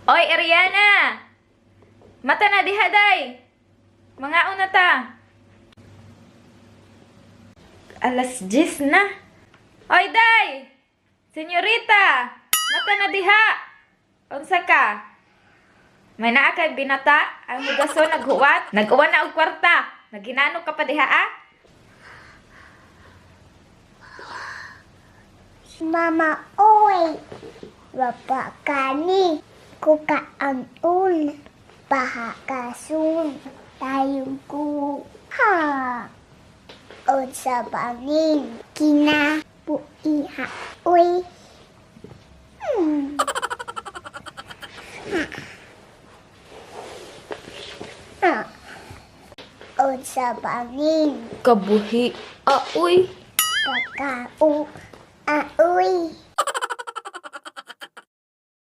Oy, Ariana! Mata na diha, day! Mga una ta! Alas 10 na! Oy, day! Senyorita! Mata na diha! Unsa ka? May naa kay binata? Ang hugaso naghuwat? Nag-uwan na og kwarta! Naginano ka pa diha, ah? Mama, oy! Bapa kani, kukaan ul, paha kasun, tayong ku, ha! O sa bangin, kina, puiha, oy! O sa bangin, Kabuhi. Uy! kakao, aoy!